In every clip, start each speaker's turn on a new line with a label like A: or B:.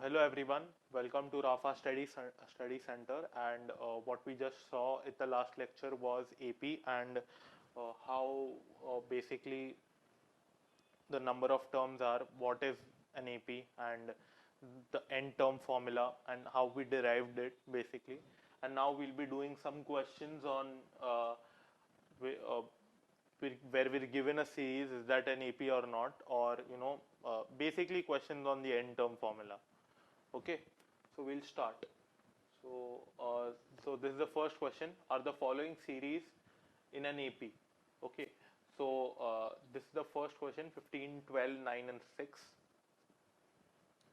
A: Hello everyone, welcome to Rafa Study Center. And what we just saw in the last lecture was AP and how basically the number of terms are, what is an AP, and the n term formula and how we derived it basically. And now we'll be doing some questions on wi- uh, where we're given a series, is that an AP or not, or basically questions on the n term formula. Okay, so we'll start. So, so this is the first question. Are the following series in an AP? Okay, so this is the first question: 15, 12, 9, and 6.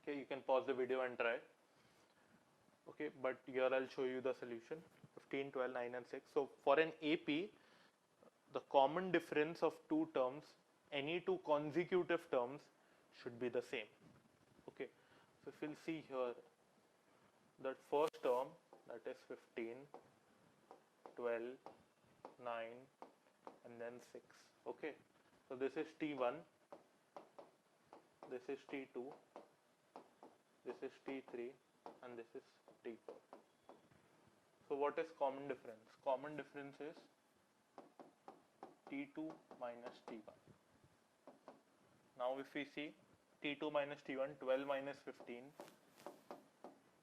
A: Okay, you can pause the video and try. Okay, but here I'll show you the solution: 15, 12, 9, and 6. So for an AP, the common difference of two terms, any two consecutive terms, should be the same. Okay, so if we'll see here, that first term, that is 15, 12, 9, and then 6. Okay, so this is T1, this is T2, this is T3, and this is T4. So what is common difference? Common difference is T2 minus T1. Now if we see T2 minus T1, 12 minus 15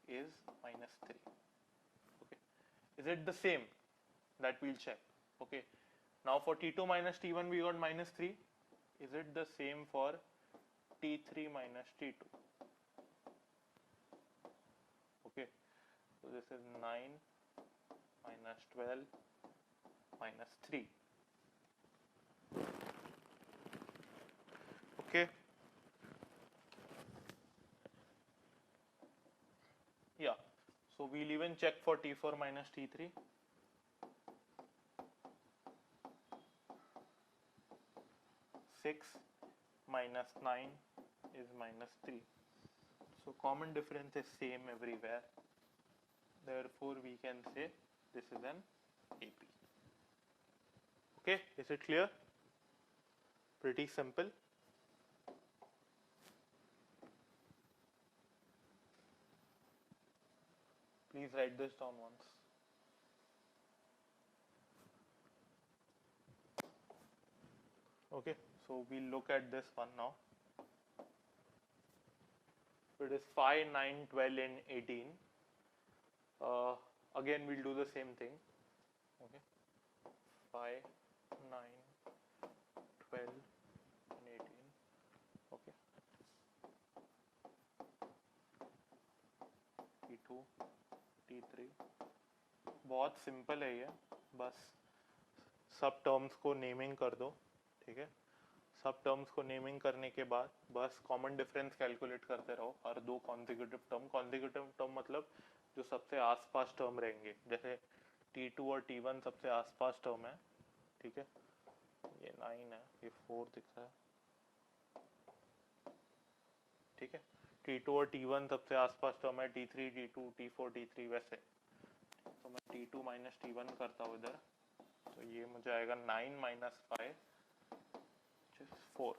A: is minus 3. Okay, is it the same? That we'll check. Okay, now for T2 minus T1 we got minus 3. Is it the same for T3 minus T2? Okay, so this is 9 minus 12 minus 3. Okay, yeah, so we'll even check for T4 minus T3. Six minus 9 is minus 3. So common difference is same everywhere. Therefore, we can say this is an AP. Okay, is it clear? Pretty simple. Please write this down once. Okay, so we'll look at this one now. So it is 5, 9, 12, and 18. Again, we'll do the same thing. Okay, 5, 9, 12, and 18. Okay, T2, T3. बहुत simple है ये, बस सब terms को naming कर दो. ठीक है, सब टर्म्स को नेमिंग करने के बाद बस कॉमन डिफरेंस कैलकुलेट करते रहो हर दो कॉन्जिक्यूटिव टर्म. कॉन्जिक्यूटिव टर्म मतलब जो सबसे आसपास टर्म रहेंगे. जैसे T2 और T1 सबसे आसपास टर्म है. ठीक है, ये 9 है, ये 4 दिख रहा है. ठीक है, T2 और T1 सबसे आसपास टर्म है. T3, T2, T4, T3 वैसे. तो मैं T2 माइनस T1 करता हूँ इधर. तो ये मुझे आएगा 9 माइनस 5 4.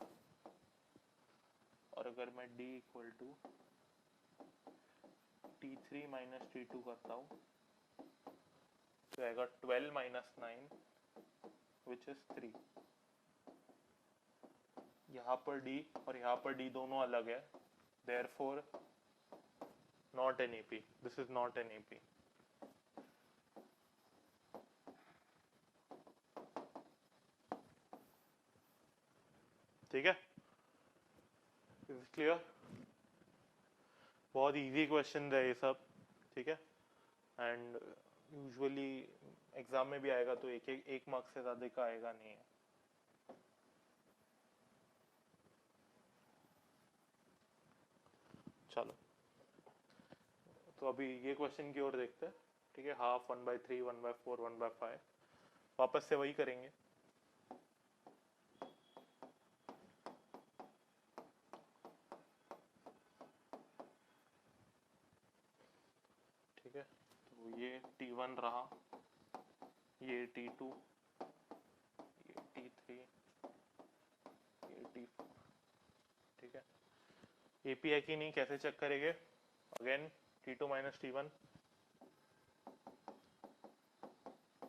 A: और अगर मैं D equal to T3 minus T2 करता हूँ तो आएगा 12 माइनस 9 विच इज 3. यहाँ पर D और यहाँ पर D दोनों अलग है. Therefore not an AP. This is not an AP. ठीक है, इज क्लियर. बहुत इजी क्वेश्चन है ये सब. ठीक है, एंड यूजुअली एग्जाम में भी आएगा तो एक मार्क्स से ज्यादा का आएगा नहीं है. चलो, तो अभी ये क्वेश्चन की ओर देखते हैं. ठीक है, हाफ, 1/3, 1/4, 1/5. वापस से वही करेंगे. ठीक है, तो ये T1 रहा, ये T2, ये T3, ये T4. ठीक है, AP है कि नहीं कैसे चेक करेंगे? Again T2 minus T1।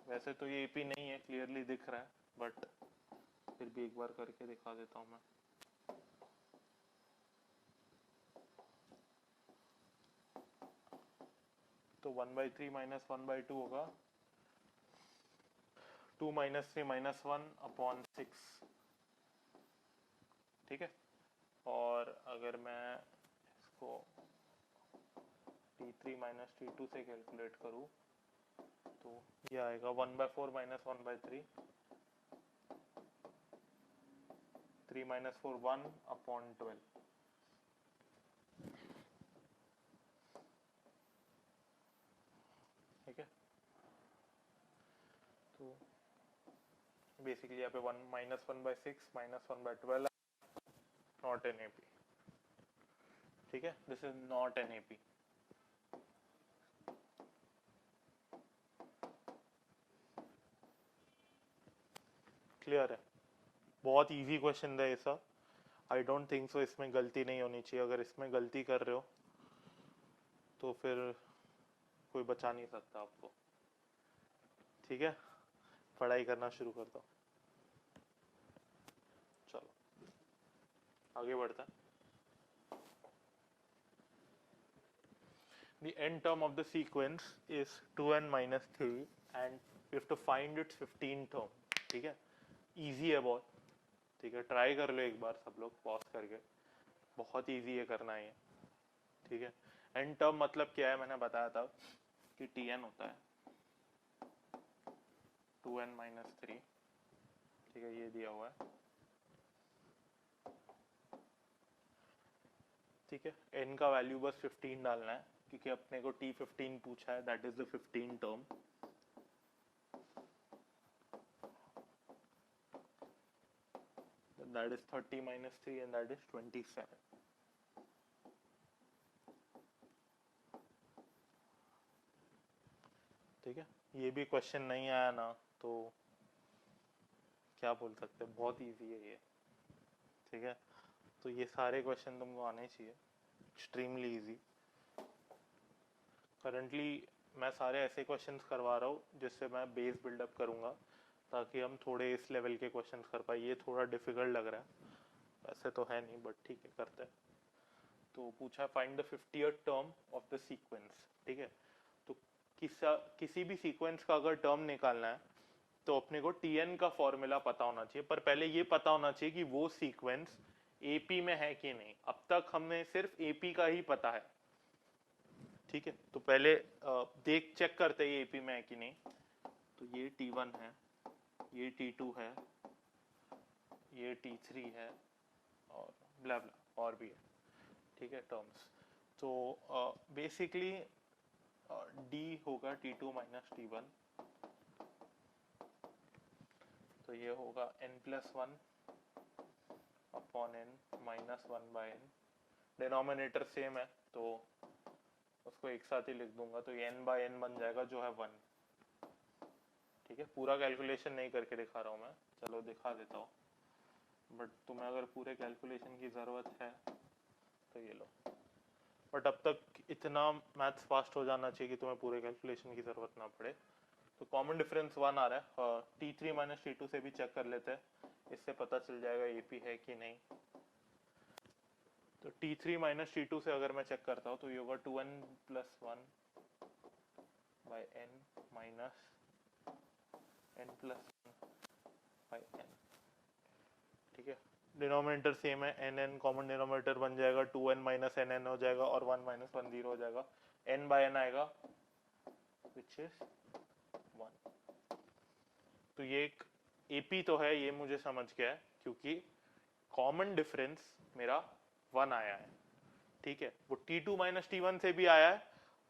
A: वैसे तो ये AP नहीं है, क्लियरली दिख रहा है, बट फिर भी एक बार करके दिखा देता हूँ मैं। तो 1/3 माइनस 1/2 होगा 2 माइनस 3 माइनस 1/6, ठीक है। और अगर मैं इसको T3 माइनस T2 से कैलकुलेट करूँ तो ये आएगा 1/4 माइनस 1/3, 3 माइनस 4 1/12, ठीक है। तो बेसिकली यहाँ पे 1 minus 1/6 minus 1/12 not an AP, ठीक है। This is not an AP। Clear है? बहुत इजी क्वेश्चन है ऐसा। आई डोंट थिंक सो इसमें गलती नहीं होनी चाहिए। अगर इसमें गलती कर रहे हो तो फिर कोई बचा नहीं सकता आपको, ठीक है। पढ़ाई करना शुरू कर दो। चलो आगे बढ़ते हैं। The end term of the sequence is 2n minus 3 and we have to find its 15th term, ठीक है। इजी है बहुत, ठीक है। ट्राई कर लो एक बार सब लोग पॉज करके, बहुत इजी है करना है, ठीक है। एंड टर्म मतलब क्या है, मैंने बताया था कि Tn होता है 2n माइनस 3, ठीक है, ये दिया हुआ है, ठीक है। n का वैल्यू बस 15 डालना है क्योंकि अपने को T15 पूछा है, that is the 15 term. That is 30 minus 3 and that is 27, ठीक है। ये भी क्वेश्चन नहीं आया ना तो क्या बोल सकते हैं, बहुत इजी है ये, ठीक है। तो ये सारे क्वेश्चन तुमको आने चाहिए, एक्सट्रीमली इजी। करंटली मैं सारे ऐसे क्वेश्चंस करवा रहा हूँ जिससे मैं बेस बिल्डअप करूँगा ताकि हम थोड़े इस लेवल के क्वेश्चंस कर पाए। ये थोड़ा डिफिकल्ट लग रहा है, वैसे तो है नहीं, बट ठीक है करते हैं। तो पूछा find the 50th term of the sequence, ठीक है। तो किसी भी सीक्वेंस का अगर टर्म निकालना है तो अपने को Tn का फॉर्मूला पता होना चाहिए, पर पहले ये पता होना चाहिए कि वो सीक्वेंस AP में है कि नहीं। अब तक हमें सिर्फ AP का ही पता है, ठीक है। तो पहले देख चेक करते हैं AP में है कि नहीं। तो ये T1 है, ये T2 है, ये T3 है और ब्ला ब्ला और भी है, ठीक है, टर्म्स। तो बेसिकली D होगा T2 माइनस T1, तो ये होगा n+1 upon n minus 1/n। Denominator same है तो उसको एक साथ ही लिख दूंगा, तो ये n/n बन जाएगा जो है 1, ठीक है। पूरा कैलकुलेशन नहीं करके दिखा रहा हूँ मैं, चलो दिखा देता हूँ, बट तुम्हें अगर पूरे कैलकुलेशन की ज़रूरत है तो ये लो। बट अब तक इतना मैथ्स फास्ट हो जाना चाहिए कि तुम्हें पूरे कैलकुलेशन की ज़रूरत ना पड़े। तो कॉमन डिफरेंस 1 आ रहा है। T3 माइनस T2 से भी चेक कर लेते हैं, इससे पता चल जाएगा AP है कि नहीं। तो T3 माइनस T2 से अगर मैं चेक करता हूँ तो ये होगा 2n+1 by n minus n+1/n, ठीक है। डिनोमिनेटर सेम है, n कॉमन डिनोमिनेटर बन जाएगा, 2n माइनस nn हो जाएगा और 1 माइनस 1 0 हो जाएगा, n/n आएगा विच इज 1। तो ये एक AP तो है, ये मुझे समझ गया है क्योंकि कॉमन डिफरेंस मेरा 1 आया है, ठीक है। वो T2 माइनस T1 से भी आया है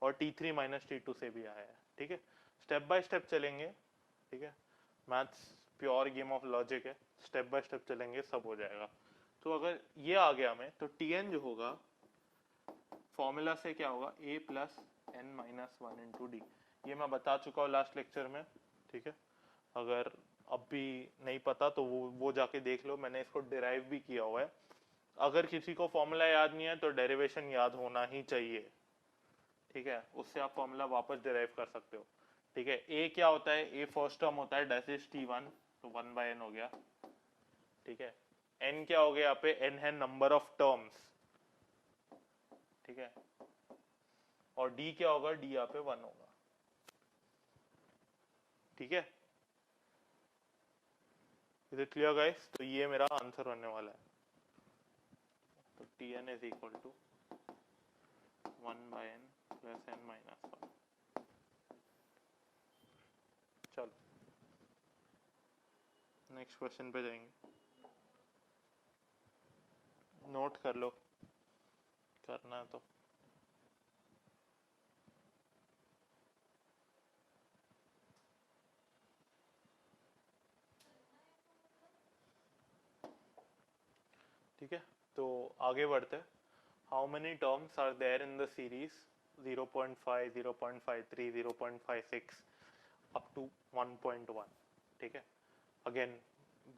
A: और T3 माइनस T2 से भी आया है, ठीक है। स्टेप बाय स्टेप चलेंगे, ठीक है। Maths pure game of logic है, स्टेप बाय स्टेप चलेंगे सब हो जाएगा। तो अगर ये आ गया हमें तो Tn जो होगा फॉर्मूला से क्या होगा a+n-1 × d। ये मैं बता चुका हूँ लास्ट लेक्चर में, ठीक है। अगर अब भी नहीं पता तो वो जाके देख लो, मैंने इसको डिराइव भी किया हुआ है। अगर किसी को फॉर्मूला याद नहीं है तो डेरिवेशन याद होना ही चाहिए, ठीक है, उससे आप फॉर्मूला वापस डिराइव कर सकते हो। ठीक है, ए क्या होता है, ए फर्स्ट टर्म होता है डेट इज T1, तो 1/n हो गया। ठीक है, एन क्या हो गया, यहाँ पे एन है नंबर ऑफ टर्म्स। ठीक है, और डी क्या होगा, डी यहाँ पे 1 होगा। ठीक है, इज इट क्लियर गाइस? तो ये मेरा आंसर होने वाला है। तो Tn is equal to 1/n plus n minus 1। चलो नेक्स्ट क्वेश्चन पे जाएंगे। नोट कर लो, करना है तो। ठीक है, तो आगे बढ़ते हैं। How many terms are there in the series 0.5, 0.53, 0.56 up to 1.1। ठीक है, अगेन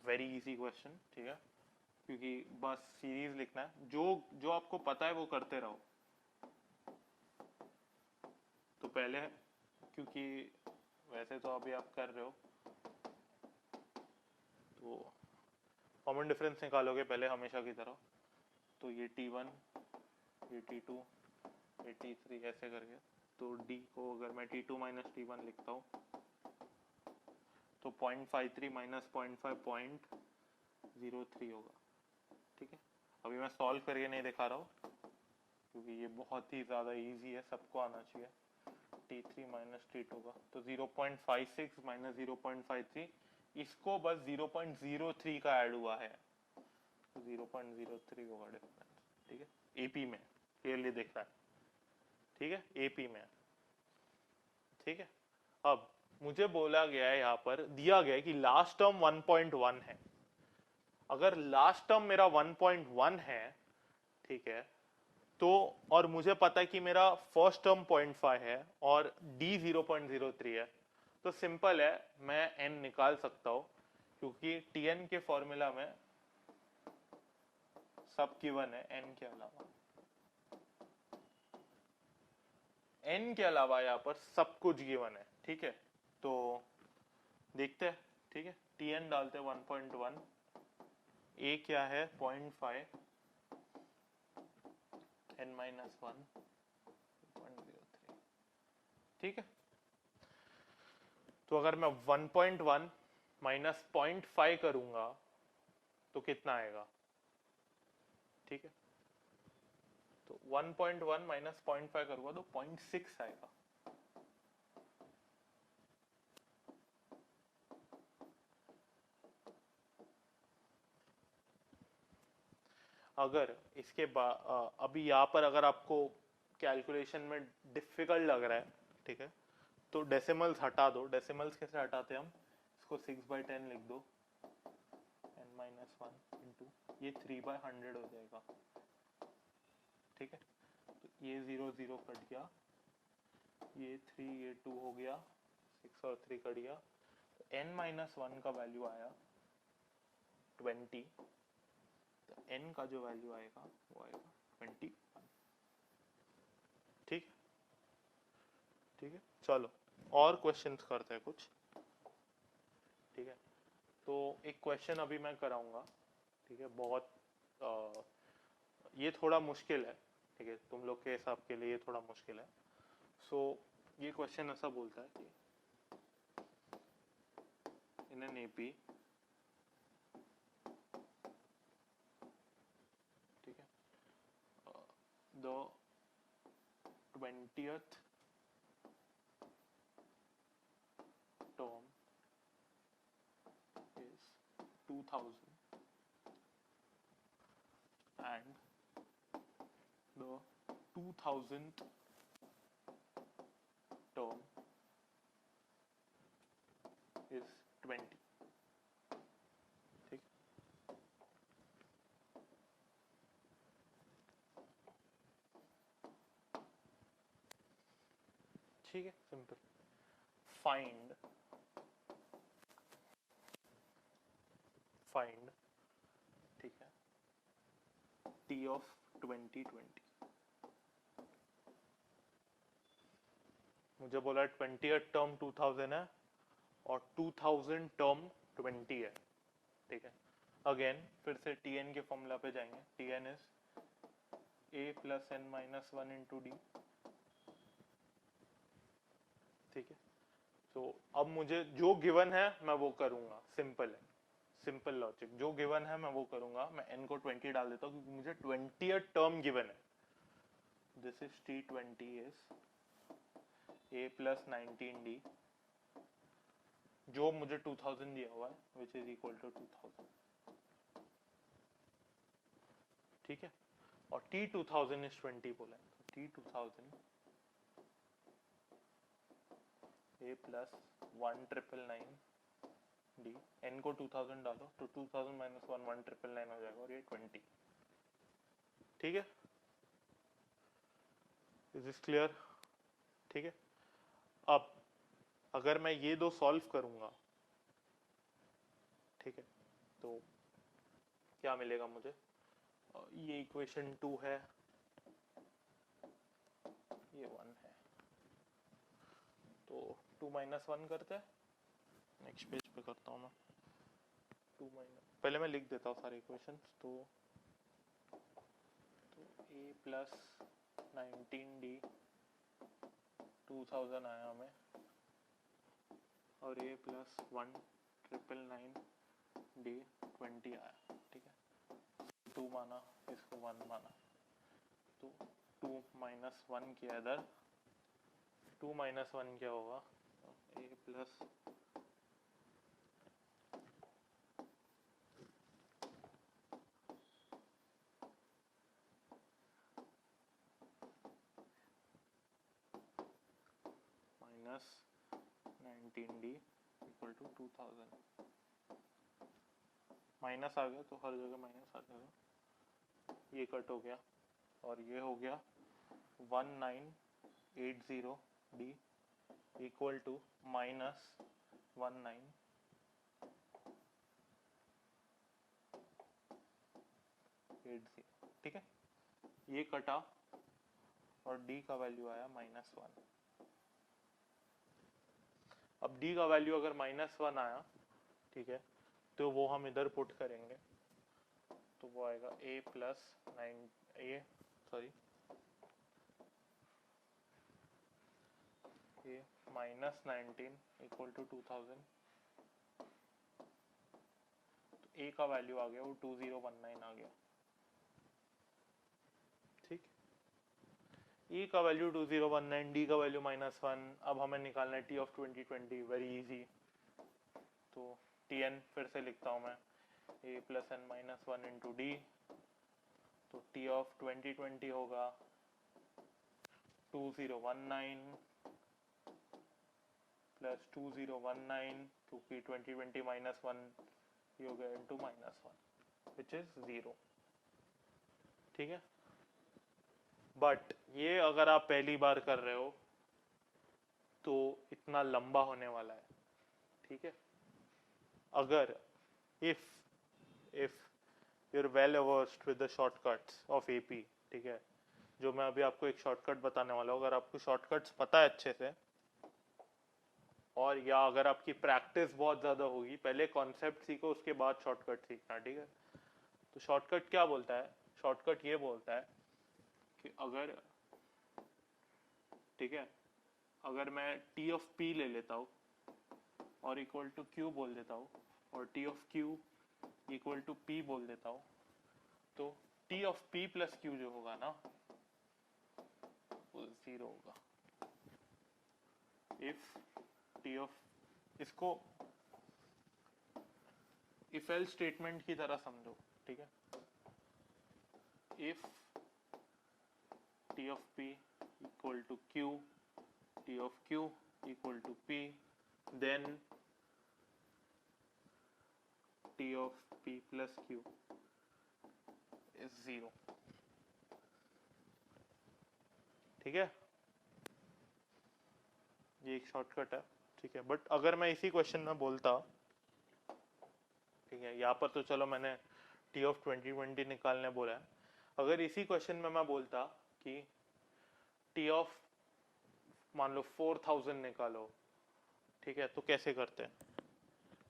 A: वेरी इजी क्वेश्चन। ठीक है, क्योंकि बस सीरीज लिखना है, जो जो आपको पता है वो करते रहो। तो पहले, क्योंकि वैसे तो अभी आप कर रहे हो, तो कॉमन डिफरेंस निकालोगे पहले हमेशा की तरह। तो ये T1, ये T2, ये T3 ऐसे करके। तो D को अगर मैं T2 माइनस T1 लिखता हूँ तो 0.53 माइनस 0.5 0.03 होगा। ठीक है, अभी मैं सॉल्व करके नहीं दिखा रहा हूँ क्योंकि ये बहुत ही ज़्यादा इजी है, सबको आना चाहिए। T3 माइनस T2 का तो 0.56 माइनस 0.53, इसको बस 0.03 का ऐड हुआ है, तो 0.03 होगा डिफरेंस। ठीक है, एपी में क्लियरली दिख रहा है। ठीक है, एपी में। ठीक है, अब मुझे बोला गया है, यहाँ पर दिया गया है कि लास्ट टर्म 1.1 है। अगर लास्ट टर्म मेरा 1.1 है, ठीक है, तो और मुझे पता है कि मेरा फर्स्ट टर्म 0.5 है और डी 0.03 है, तो सिंपल है, मैं एन निकाल सकता हूं क्योंकि टीएन के फॉर्मूला में सब गिवन है, एन के अलावा। एन के अलावा यहाँ पर सब कुछ गिवन है। ठीक है, तो देखते हैं। ठीक है, टीएन डालते हैं 1.1, ए क्या है 0.5, एन माइनस 1 0.03। ठीक है, तो अगर मैं 1.1 माइनस 0.5 करूंगा तो कितना आएगा? ठीक है, तो 1.1 माइनस 0.5 करूंगा तो 0.6 आएगा। अगर इसके बाद अभी यहाँ पर अगर आपको कैलकुलेशन में डिफिकल्ट लग रहा है, ठीक है, तो डेसिमल्स हटा दो। डेसिमल्स कैसे हटाते हैं हम? इसको 6/10 लिख दो, n माइनस 1 इंटू ये 3/100 हो जाएगा। ठीक है, तो ये 0 0 कट गया, ये 3 ये 2 हो गया, 6 और 3 कट गया, तो n माइनस 1 का वैल्यू आया 20। तो n का जो वैल्यू आएगा वो आएगा 21। ठीक, ठीक है, चलो और क्वेश्चंस करते हैं कुछ। ठीक है, तो एक क्वेश्चन अभी मैं कराऊंगा। ठीक है, बहुत ये थोड़ा मुश्किल है। ठीक है, तुम लोग के हिसाब के लिए ये थोड़ा मुश्किल है। सो ये क्वेश्चन ऐसा बोलता है कि इन एन एपी, ठीक है, the 20th term is 2000 and the 2000th term is 20। ठीक, ठीक है, सिंपल। फाइंड फाइंड ठीक है, टी ऑफ 2020। मुझे बोला 20th टर्म 2000 है और 2000 टर्म 20 है, ठीक है। अगेन फिर से Tn के फॉर्मूला पे जाएंगे, Tn is a plus n minus 1 into D, ठीक है। तो अब मुझे जो गिवन है मैं वो करूंगा, सिंपल है, सिंपल लॉजिक, जो गिवन है मैं वो करूंगा। मैं n को 20 डाल देता हूँ क्योंकि मुझे 20th टर्म गिवन है। This is T20 is a plus 19d, जो मुझे 2000 दिया हुआ है, विच इज इक्वल टू 2000, ठीक है। और T2000 इज 20 बोला है, तो T2000 a plus 1999 D, n को 2000 डालो तो 2000 माइनस 1999 हो जाएगा और ये 20, ठीक है। Is this clear? ठीक है। अब अगर मैं ये दो सॉल्व करूंगा, ठीक है, तो क्या मिलेगा मुझे? ये इक्वेशन 2 है, ये 1 है, तो 2 माइनस 1 करते हैं। नेक्स्ट पेज पे करता हूँ मैं 2 माइनस, पहले मैं लिख देता हूँ सारे इक्वेशंस। तो a प्लस 19d 2000 आया हमें, और a प्लस 1999d 20 आया, ठीक है। 2 माना, इसको 1 माना, तो 2 माइनस 1 किया इधर, 2 माइनस 1 क्या होगा? a plus minus 19d equal to 2000, माइनस आ गया तो हर जगह माइनस आ जाएगा, ये कट हो गया और ये हो गया 1980d इक्वल टू माइनस 1980, ठीक है। ये कटा और d का वैल्यू आया -1। अब d का वैल्यू अगर -1 आया, ठीक है, तो वो हम इधर पुट करेंगे, तो वो आएगा a plus 9 a sorry a minus 19 equal to 2000, तो a का वैल्यू आ गया वो 2019 आ गया, ठीक। e का वैल्यू 2019, d का वैल्यू -1। अब हमें निकालना है t ऑफ 2020, वेरी इजी। तो tn फिर से लिखता हूं मैं, a plus n minus 1 into D, तो t ऑफ 2020 होगा 2019 प्लस 2019, क्योंकि 2020 -1 ये हो गया इंटू -1 विच इज 0, ठीक है। बट ये अगर आप पहली बार कर रहे हो तो इतना लंबा होने वाला है, ठीक है। अगर if you're well versed with the shortcuts of AP, ठीक है, जो मैं अभी आपको एक शॉर्टकट बताने वाला हूँ, अगर आपको शॉर्टकट्स पता है अच्छे से, और या अगर आपकी प्रैक्टिस बहुत ज्यादा होगी, पहले कॉन्सेप्ट सीखो उसके बाद शॉर्टकट सीखना, ठीक है। तो शॉर्टकट क्या बोलता है? शॉर्टकट ये बोलता है कि अगर, ठीक है, अगर मैं t ऑफ p ले लेता हूँ और इक्वल टू q बोल देता हूँ, और t of q equal to p बोल देता हूँ, तो t of p plus q जो होगा ना वो 0 होगा। इफ t ऑफ, इसको इफ एल स्टेटमेंट की तरह समझो, ठीक है। If t of p equal to q, t of q equal to p, then t of p plus q is 0, ठीक है। ये एक शॉर्टकट है, ठीक है। बट अगर मैं इसी क्वेश्चन में बोलता, ठीक है, यहाँ पर तो चलो मैंने t ऑफ 2020 निकालने बोला है, अगर इसी क्वेश्चन में मैं बोलता कि t ऑफ मान लो 4000 निकालो, ठीक है, तो कैसे करते हैं?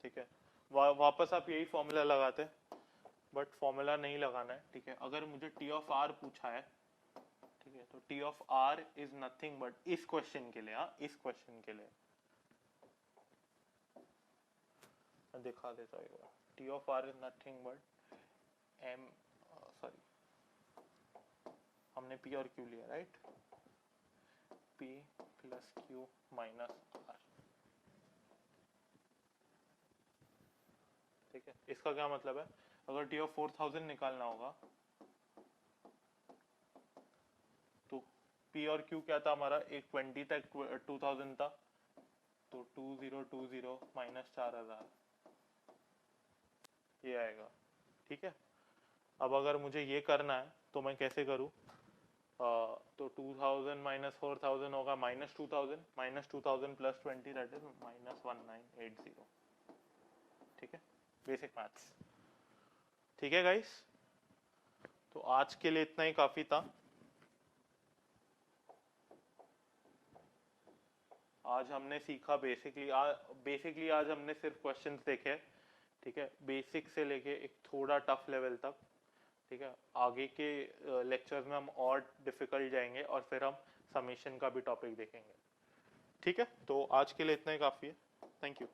A: ठीक है, वापस आप यही फॉर्मूला लगाते हैं, बट फॉर्मूला नहीं लगाना है, ठीक है। अगर मुझे टी ऑफ आर पूछा है, ठीक है, तो T of R is nothing but, इस क्वेश्चन के लिए, हाँ इस क्वेश्चन के लिए मैं दिखा देता हूँ, T of R is nothing but M, sorry हमने पी और क्यू लिया, right, P plus Q minus R, ठीक है। इसका क्या मतलब है, अगर टी ऑफ 4000 निकालना होगा तो पी और क्यू क्या था हमारा, एक 20 तक 2000 था, तो 2020 माइनस 4000 ये आएगा, ठीक है। अब अगर मुझे ये करना है तो मैं कैसे करूँ, तो 2000 माइनस 4000 होगा -2000, -2000 प्लस 20 दैट इज -1980, ठीक है, बेसिक मैथ्स। ठीक है गाइस, तो आज के लिए इतना ही काफी था। आज हमने सीखा बेसिकली आज हमने सिर्फ क्वेश्चंस देखे, ठीक है, बेसिक से लेके एक थोड़ा टफ लेवल तक, ठीक है। आगे के लेक्चर्स में हम और डिफिकल्ट जाएंगे और फिर हम समेशन का भी टॉपिक देखेंगे, ठीक है। तो आज के लिए इतना ही काफी है, थैंक यू।